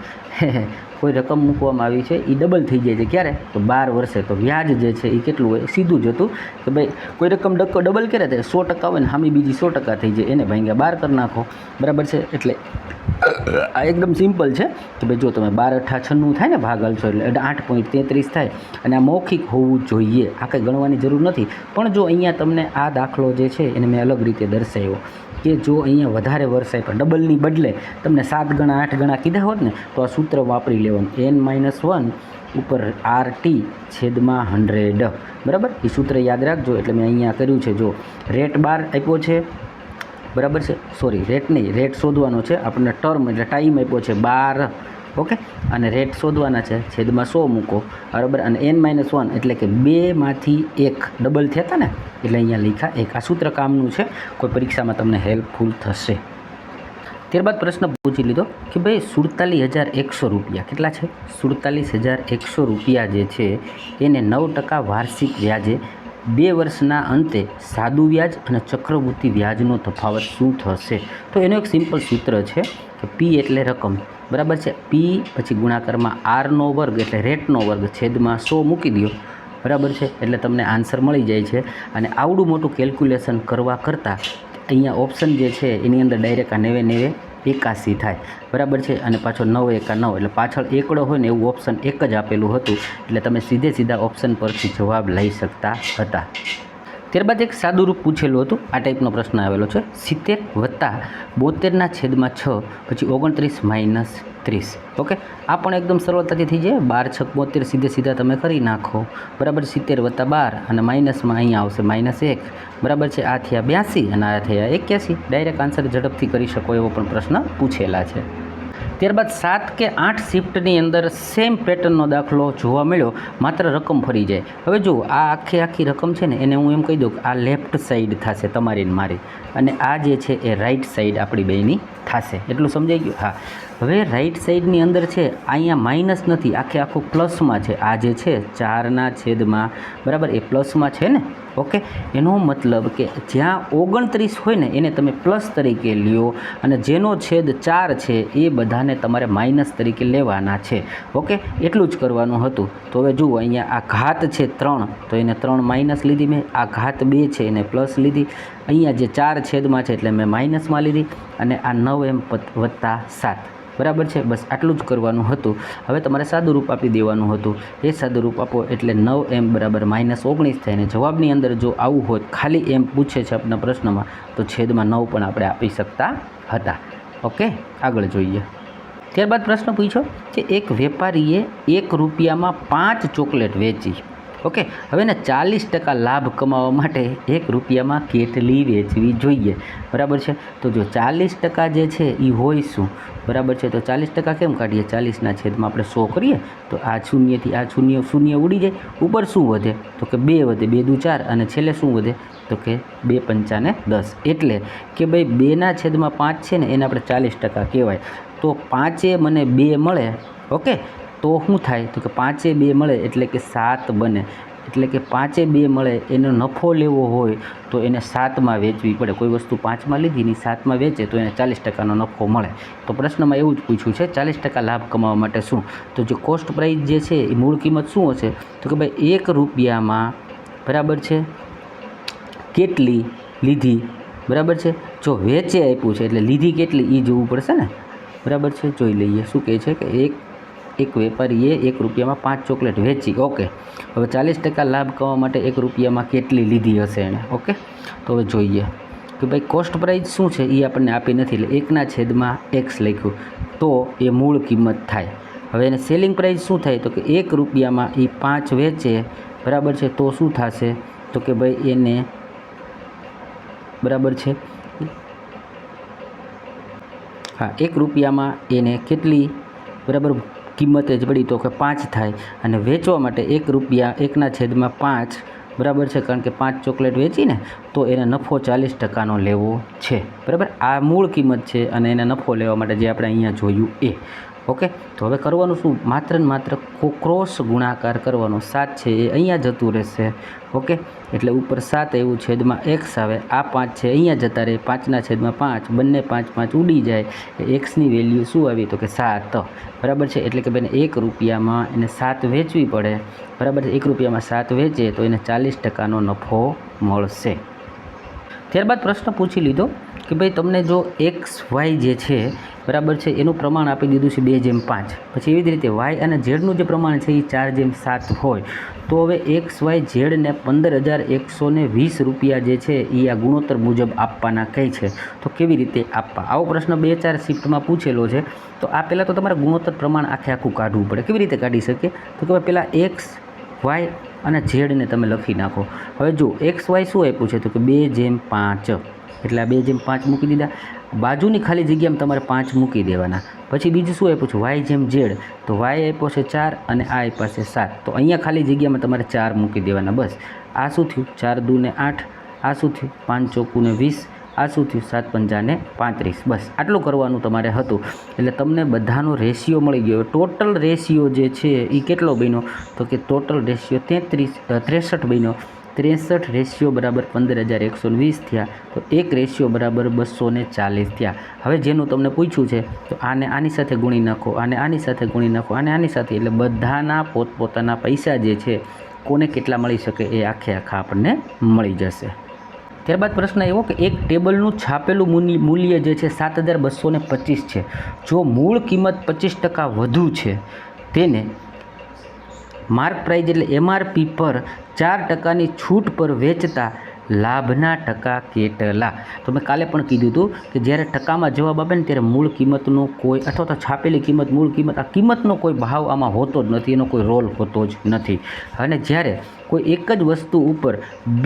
કોઈ રકમ મૂકવામાં આવી છે એ ડબલ થઈ જાય છે. ક્યારે તો 12 વર્ષે. તો વ્યાજ જે છે એ કેટલું હોય? સીધું જ હતું કે ભાઈ કોઈ રકમ ડબલ ક્યારે થાય? 100% હોય ને સામે બીજી 100% થઈ જાય, એને ભાગ્યા 12 કરી નાખો. બરાબર છે, એટલે આ એકદમ સિમ્પલ છે કે ભાઈ જો તમે 12 × 96 થાય ને ભાગ હાલશો એટલે 8.33 થાય, અને આ મૌખિક હોવું જોઈએ. આ કંઈ ગણવાની જરૂર નથી. પણ જો અહીંયા તમને આ દાખલો જે છે એને મેં અલગ રીતે દર્શાવ્યો કે જો અહીંયા વધારે વર્ષાય પણ ડબલની બદલે તમને 7 ગણા 8 ગણા કીધા હોત ને તો આ સૂત્ર વાપરી લેવાનું, n-1 ઉપર RT છેદમાં 100. બરાબર, એ સૂત્ર યાદ રાખજો. એટલે મેં અહીંયા કર્યું છે, જો રેટ 12 આપ્યો છે, બરાબર છે, સોરી રેટ નહીં, રેટ શોધવાનો છે આપણને, ટર્મ એટલે ટાઈમ આપ્યો છે 12. ઓકે, અને રેટ શોધવાના છે, છેદમાં 100 મૂકો. બરાબર, અને n-1 એટલે કે 2માંથી 1 ડબલ થયા હતા ને એટલે અહીંયા લખ્યા 1. આ સૂત્ર કામનું છે, કોઈ પરીક્ષામાં તમને હેલ્પફુલ થશે. ત્યારબાદ પ્રશ્ન પૂછી લીધો કે ભાઈ 47,100 રૂપિયા કેટલા છે? 47,100 રૂપિયા જે છે એને 9% વાર્ષિક વ્યાજે 2 વર્ષના અંતે સાદું વ્યાજ અને ચક્રવૃત્તિ વ્યાજનો તફાવત શું થશે? તો એનું એક સિમ્પલ સૂત્ર છે કે P એટલે રકમ, બરાબર છે, P પછી ગુણાકારમાં R² એટલે રેટનો વર્ગ છેદમાં 100 મૂકી દો. બરાબર છે, એટલે તમને આન્સર મળી જાય છે. અને આવડું મોટું કેલ્ક્યુલેશન કરવા કરતાં અહીંયા ઓપ્શન જે છે એની અંદર ડાયરેક્ટ આ 90 81 થાય, બરાબર છે। અને પાછો 9 એકા 9 એટલે પાછળ એકડો હોય ને એવું ઓપ્શન એક જ આપેલું હતું, એટલે તમે સીધા ઓપ્શન પરથી જવાબ લઈ શકતા હતા। ત્યારબાદ એક સાદું રૂપ પૂછેલું હતું, આ ટાઈપનો પ્રશ્ન આવેલો છે, 70 + 72/6 પછી 29 - 30। ઓકે, આ પણ એકદમ સરળતાથી થઈ જાય, 12 × 6 = 72, સીધે તમે કરી નાખો, બરાબર। 70 + 12 અને માઇનસમાં અહીંયા આવશે -1, બરાબર છે। આ થયા 82 અને આ થયા 81, ડાયરેક્ટ આન્સર ઝડપથી કરી શકો એવો પણ પ્રશ્ન પૂછેલા છે। ત્યારબાદ 7 કે 8 શિફ્ટની અંદર સેમ પેટર્નનો દાખલો જોવા મળ્યો, માત્ર રકમ ફરી જાય। હવે જુઓ, આ આખી રકમ છે ને, એને હું એમ કહી દઉં કે આ લેફ્ટ સાઈડ થશે તમારી ને મારી, અને આ જે છે એ રાઈટ સાઈડ આપણી બેયની થશે, એટલું સમજાઈ ગયું? હા। હવે રાઈટ સાઈડની અંદર છે, અહીંયા માઇનસ નથી, આખું પ્લસમાં છે, આ જે છે 4/, બરાબર, એ પ્લસમાં છે ને। ઓકે, એનો મતલબ કે જ્યાં 29 હોય ને એને તમે પ્લસ તરીકે લ્યો, અને જેનો છેદ 4 છે એ બધાને તમારે માઇનસ તરીકે લેવાના છે। ઓકે, એટલું જ કરવાનું હતું। તો હવે જુઓ, અહીંયા આ ઘાત છે 3, તો એને 3 માઇનસ લીધી મેં, આ ઘાત 2 છે એને પ્લસ લીધી, અહીંયા જે 4 છેદમાં છે એટલે મેં માઇનસમાં લીધી, અને આ 9m + 7, બરાબર છે। બસ આટલું જ કરવાનું હતું। હવે તમારે સાદું રૂપ આપી દેવાનું હતું, એ સાદું રૂપ આપો એટલે 9m = -19 થાય, અને જવાબની અંદર જો આવું હોત, ખાલી એમ પૂછે છે આપણા પ્રશ્નમાં, તો છેદમાં 9 પણ આપણે આપી શકતા હતા। ઓકે, આગળ જોઈએ। ત્યારબાદ પ્રશ્ન પૂછ્યો કે એક વેપારીએ ₹1 5 ચોકલેટ વેચી। ઓકે, હવે ને 40% લાભ કમાવા માટે ₹1 કેટલી વેચવી જોઈએ, બરાબર છે। તો જો 40% જે છે એ હોય શું, બરાબર છે। તો 40% કેમ કાઢીએ, 40ના છેદમાં આપણે 100 કરીએ, તો આ શૂન્યથી આ શૂન્ય ઉડી જાય, ઉપર શું વધે, તો કે 2 વધે, 2 દુ 4, અને છેલ્લે શું વધે, તો કે 2 પંચા 10, એટલે કે ભાઈ 2/5 છે ને એને આપણે 40% કહેવાય। તો 5 મને 2 મળે, ઓકે, તો શું થાય, તો કે 5 2 મળે એટલે કે 7 બને, એટલે કે 5 2 મળે, એનો નફો લેવો હોય તો એને 7માં વેચવી પડે। કોઈ વસ્તુ 5માં લીધી ને 7માં વેચે તો એને 40%નો નફો મળે। તો પ્રશ્નમાં એવું જ પૂછ્યું છે, 40% લાભ કમાવા માટે શું, તો જે કોસ્ટ પ્રાઇસ જે છે એ મૂળ કિંમત શું હશે, તો કે ભાઈ ₹1, બરાબર છે, કેટલી લીધી, બરાબર છે। જો વેચે આપ્યું છે એટલે લીધી કેટલી એ જોવું પડશે ને, બરાબર છે। જોઈ લઈએ શું કહે છે કે એક વેપારીએ ₹1 5 ચોકલેટ વેચી। ઓકે, હવે 40% લાભ કમાવા માટે ₹1 કેટલી લીધી હશે એણે। ઓકે, તો હવે જોઈએ કે ભાઈ કોસ્ટ પ્રાઇસ શું છે એ આપણને આપી નથી, એટલે 1/x લખ્યું, તો એ મૂળ કિંમત થાય। હવે એને સેલિંગ પ્રાઇસ શું થાય, તો કે ₹1 એ 5 વેચે, બરાબર છે, તો શું થશે, તો કે ભાઈ એને, બરાબર છે, હા, ₹1 એને કેટલી, બરાબર, કિંમતે જ પડી, તો કે 5 થાય, અને વેચવા માટે ₹1 1/5, બરાબર છે, કારણ કે 5 ચોકલેટ વેચીને તો એને નફો 40%નો લેવો છે, બરાબર। આ મૂળ કિંમત છે, અને એને નફો લેવા માટે જે આપણે અહીંયા જોયું એ। ઓકે, તો હવે કરવાનું શું, માત્ર ને માત્ર ક્રોસ ગુણાકાર કરવાનો, 7 છે એ અહીંયા જતું રહેશે। ઓકે, એટલે ઉપર 7 એવું, છેદમાં x આવે, આ 5 છે અહીંયા જતા રહે, 5/5, બંને 5 5 ઉડી જાય, એક્સની વેલ્યુ શું આવી, તો કે 7, બરાબર છે। એટલે કે બેને ₹1 એને 7 વેચવી પડે, બરાબર છે। ₹1 7 વેચે તો એને 40%નો નફો મળશે। ત્યારબાદ પ્રશ્ન પૂછી લીધો કે ભાઈ તમને જો XY જે છે, બરાબર છે, એનું પ્રમાણ આપી દીધું છે 2/5, પછી એવી જ રીતે y અને zનું જે પ્રમાણ છે એ 4/7 હોય, તો હવે XYZ ને ₹15,120 જે છે એ આ ગુણોત્તર મુજબ આપવાના કહે છે, તો કેવી રીતે આપવા? આવો પ્રશ્ન 2-4 શિફ્ટમાં પૂછેલો છે। તો આ પહેલાં તો તમારે ગુણોત્તર પ્રમાણ આખું કાઢવું પડે। કેવી રીતે કાઢી શકીએ, તો કે પહેલાં X, Y અને ઝેડને તમે લખી નાખો। હવે જો XY શું આપ્યું છે, તો કે 2/5, એટલે આ 2/5 મૂકી દીધા, બાજુની ખાલી જગ્યામાં તમારે 5 મૂકી દેવાના। પછી બીજું શું આપ્યું છે, YZ, તો Y આપ્યો છે 4 અને આ આપ્યા છે 7, તો અહીંયા ખાલી જગ્યામાં તમારે 4 મૂકી દેવાના। બસ આ શું થયું, 4 દુ ને 8, આ શું થયું, 5 ચોકુ ને 20, આ શું થયું, 7 પંજા ને 35, બસ આટલું કરવાનું તમારે હતું। એટલે તમને બધાનો રેશિયો મળી ગયો। ટોટલ રેશિયો જે છે એ કેટલો બન્યો, તો કે ટોટલ રેશિયો 63 બન્યો। 63 રેશિયો બરાબર 15,120 થયા, તો 1 રેશિયો બરાબર 240 થયા। હવે જેનું તમને પૂછ્યું છે, તો આને આની સાથે ગુણી નાખો, આને આની સાથે ગુણી નાખો, આને આની સાથે, એટલે બધાના પોતપોતાના પૈસા જે છે કોને કેટલા મળી શકે એ આખે આખા આપણને મળી જશે। ત્યારબાદ પ્રશ્ન એવો કે એક ટેબલનું છાપેલું મૂલ્ય જે છે 7225 છે. જો મૂળ કિંમત 25% વધુ છે તેને માર્ક પ્રાઇસ એટલે MRP પર 4%ની છૂટ પર વેચતા લાભના ટકા કેટલા? તો મેં કાલે પણ કીધું હતું કે જ્યારે ટકામાં જવાબ આપે ને ત્યારે મૂળ કિંમતનો કોઈ અથવા તો છાપેલી કિંમત, મૂળ કિંમત, આ કિંમતનો કોઈ ભાવ આમાં હોતો જ નથી, એનો કોઈ રોલ હોતો જ નથી. અને જ્યારે કોઈ એક જ વસ્તુ ઉપર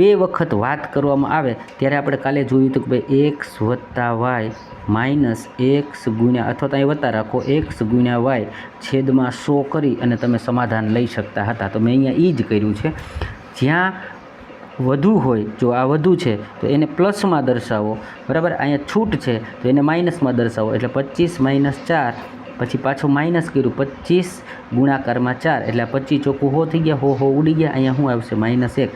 2 વખત વાત કરવામાં આવે ત્યારે આપણે કાલે જોયું હતું કે ભાઈ x વત્તા y માઇનસ x ગુણ્યા અથવા તો અહીં વત્તા રાખો x ગુણ્યા y છેદમાં 100 કરી અને તમે સમાધાન લઈ શકતા હતા. તો મેં અહીંયા એ જ કર્યું છે. જ્યાં વધુ હોય, જો આ વધુ છે તો એને પ્લસમાં દર્શાવો, બરાબર. અહીંયા છૂટ છે તો એને માઇનસમાં દર્શાવો. એટલે 25 માઇનસ 4, પછી પાછું માઇનસ કર્યું, 25 ગુણાકારમાં 4, એટલે આ 25 ચોખ્ખું હો થઈ ગયા, હો ઉડી ગયા. અહીંયા શું આવશે? -1.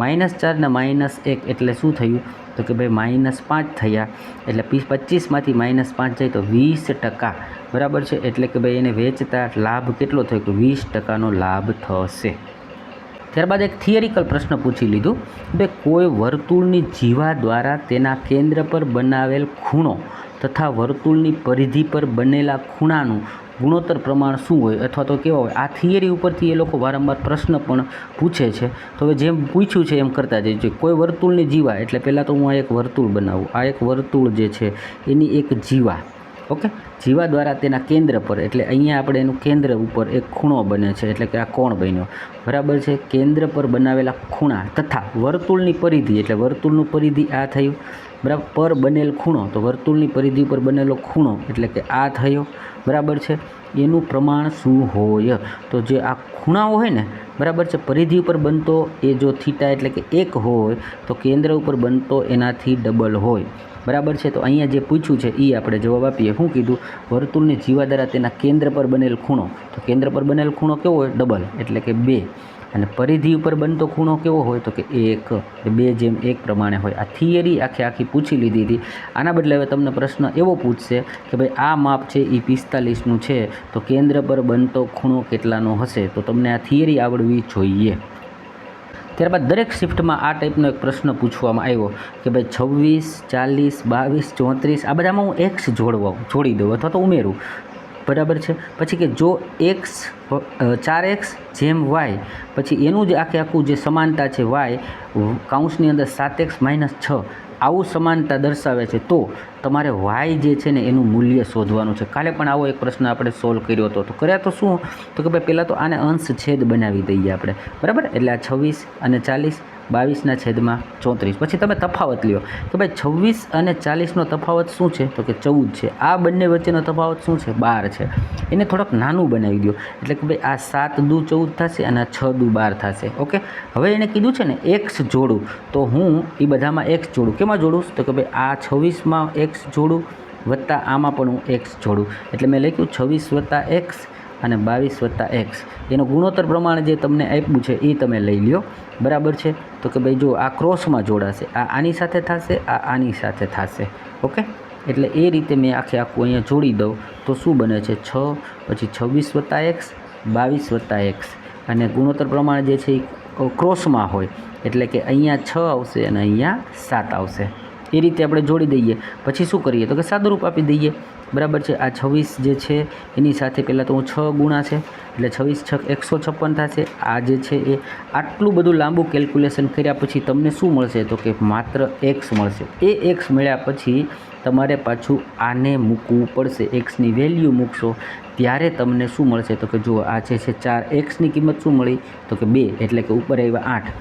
-4 ને -1 એટલે શું થયું? તો કે ભાઈ -5 થયા. એટલે 25માંથી -5 જાય તો 20%, બરાબર છે. એટલે કે ભાઈ એને વેચતા લાભ કેટલો થયો? તો 20%નો લાભ થશે. ત્યારબાદ એક થિયરિકલ પ્રશ્ન પૂછી લીધું કે કોઈ વર્તુળની જીવા દ્વારા તેના કેન્દ્ર પર બનાવેલ ખૂણો તથા વર્તુળની પરિધિ પર બનેલા ખૂણાનું ગુણોત્તર પ્રમાણ શું હોય અથવા તો કેવા હોય? આ થિયરી ઉપરથી એ લોકો વારંવાર પ્રશ્ન પણ પૂછે છે. તો હવે જેમ પૂછ્યું છે એમ કરતા જઈએ. કોઈ વર્તુળની જીવા એટલે પહેલાં તો હું આ એક વર્તુળ બનાવું. આ એક વર્તુળ જે છે એની એક જીવા, ઓકે, જીવા દ્વારા તેના કેન્દ્ર પર એટલે અહીંયા આપણે એનું કેન્દ્ર ઉપર એક ખૂણો બને છે એટલે કે આ કોણ બન્યો, બરાબર છે. કેન્દ્ર પર બનાવેલા ખૂણા તથા વર્તુળની પરિધિ એટલે વર્તુળનું પરિધિ આ થયું, બરાબર. પર બનેલ ખૂણો તો વર્તુળની પરિધિ પર બનેલો ખૂણો એટલે કે આ થયો, બરાબર છે. એનું પ્રમાણ શું હોય? તો જે આ ખૂણાઓ હોય ને, બરાબર છે, પરિધિ ઉપર બનતો એ જો થીટા એટલે કે 1 હોય તો કેન્દ્ર ઉપર બનતો એનાથી ડબલ હોય, બરાબર છે. તો અહીંયા જે પૂછ્યું છે એ આપણે જવાબ આપીએ. શું કીધું? વર્તુળની જીવા દ્વારા તેના કેન્દ્ર પર બનેલ ખૂણો, તો કેન્દ્ર પર બનેલ ખૂણો કેવો હોય? ડબલ એટલે કે 2. અને પરિધિ ઉપર બનતો ખૂણો કેવો હોય? તો કે 1. 2:1 પ્રમાણે હોય. આ થિયરી આખી પૂછી લીધી હતી. આના બદલે હવે તમને પ્રશ્ન એવો પૂછશે કે ભાઈ આ માપ છે એ 45નું છે તો કેન્દ્ર પર બનતો ખૂણો કેટલાનો હશે? તો તમને આ થિયરી આવડવી જોઈએ. ત્યારબાદ દરેક શિફ્ટમાં આ ટાઈપનો એક પ્રશ્ન પૂછવામાં આવ્યો કે ભાઈ 26, 40, 22, 34 આ બધામાં હું એક્સ જોડી દઉં અથવા તો ઉમેરું, બરાબર છે. પછી કે જો x 4x જેમ y, પછી એનું જ આખું જે સમાનતા છે y કૌંસની અંદર 7x - 6 આવું સમાનતા દર્શાવે છે તો તમારે y જે છે ને એનું મૂલ્ય શોધવાનું છે. કાલે પણ આવો એક પ્રશ્ન આપણે સોલ્વ કર્યો હતો. તો કર્યા તો શું? તો કે ભાઈ પહેલાં તો આને અંશ છેદ બનાવી દઈએ આપણે, બરાબર. એટલે આ 26 અને 40 22ના છેદમાં 34. પછી તમે તફાવત લ્યો કે ભાઈ 26 અને 40નો તફાવત શું છે? તો કે 14 છે. આ બંને વચ્ચેનો તફાવત શું છે? 12 છે. એને થોડોક નાનું બનાવી દો એટલે કે ભાઈ આ 7 દુ 14 થશે અને આ 6 દુ 12 થશે, ઓકે. હવે એને કીધું છે ને x જોડું, તો હું એ બધામાં x જોડું. કેમાં જોડું? તો કે ભાઈ આ 26માં x જોડું વત્તા આમાં પણ હું x જોડું. એટલે મેં લખ્યું 26 + x અને 22 + x. એનો ગુણોત્તર પ્રમાણ જે તમને આપ્યું છે એ તમે લઈ લ્યો, બરાબર છે. તો કે ભાઈ જો આ ક્રોસમાં જોડાશે, આ આની સાથે થશે, આ આની સાથે થશે, ઓકે. એટલે એ રીતે મેં આખું અહીંયા જોડી દઉં તો શું બને છે? 6, પછી 26 + x, 22 + x. અને ગુણોત્તર પ્રમાણ જે છે એ ક્રોસમાં હોય એટલે કે અહીંયા 6 આવશે અને અહીંયા 7 આવશે. એ રીતે આપણે જોડી દઈએ. પછી શું કરીએ? તો કે સાદુરૂપ આપી દઈએ, બરાબર છે. આ 26 જે છે એની સાથે પહેલાં તો હું 6 ગુણા છે એટલે 26 × 6 156 થશે. આ જે છે એ આટલું બધું લાંબુ કેલ્ક્યુલેશન કર્યા પછી તમને શું મળશે? તો કે માત્ર x મળશે. એ x મળ્યા પછી તમારે પાછું આને મૂકવું પડશે. એક્સની વેલ્યુ મૂકશો ત્યારે તમને શું મળશે? તો કે જુઓ આ જે છે 4xની કિંમત શું મળી? તો કે 2 એટલે કે ઉપર આવ્યા 8.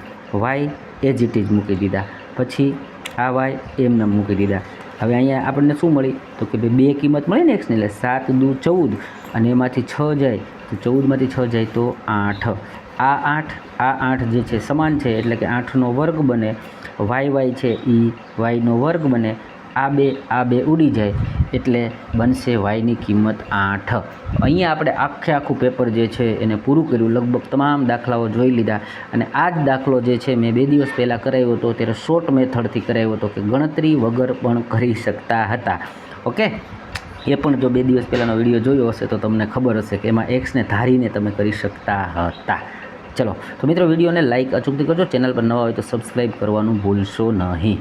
y એજ ઇટ ઇઝ મૂકી દીધા. પછી આ y એમને મૂકી દીધા. હવે અહીંયા આપણને શું મળી? તો કે ભાઈ 2 કિંમત મળી ને એક્સની, એટલે 7 દુ 14 અને એમાંથી 6 જાય તો 14માંથી 6 જાય તો 8. આ 8 જે છે સમાન છે એટલે કે 8નો વર્ગ બને. y છે એ yનો વર્ગ બને. આ બે ઉડી જાય એટલે બનશે yની કિંમત 8. અહીંયા આપણે આખું પેપર જે છે એને પૂરું કર્યું. લગભગ તમામ દાખલાઓ જોઈ લીધા અને આ જ દાખલો જે છે મેં 2 દિવસ પહેલાં કરાવ્યો હતો ત્યારે શોર્ટ મેથડથી કરાવ્યો હતો કે ગણતરી વગર પણ કરી શકતા હતા, ઓકે. એ પણ જો 2 દિવસ પહેલાંનો વિડીયો જોયો હશે તો તમને ખબર હશે કે એમાં એક્સને ધારીને તમે કરી શકતા હતા. ચલો તો મિત્રો વિડીયોને લાઇક અચૂકથી કરજો. ચેનલ પર નવા હોય તો સબસ્ક્રાઈબ કરવાનું ભૂલશો નહીં.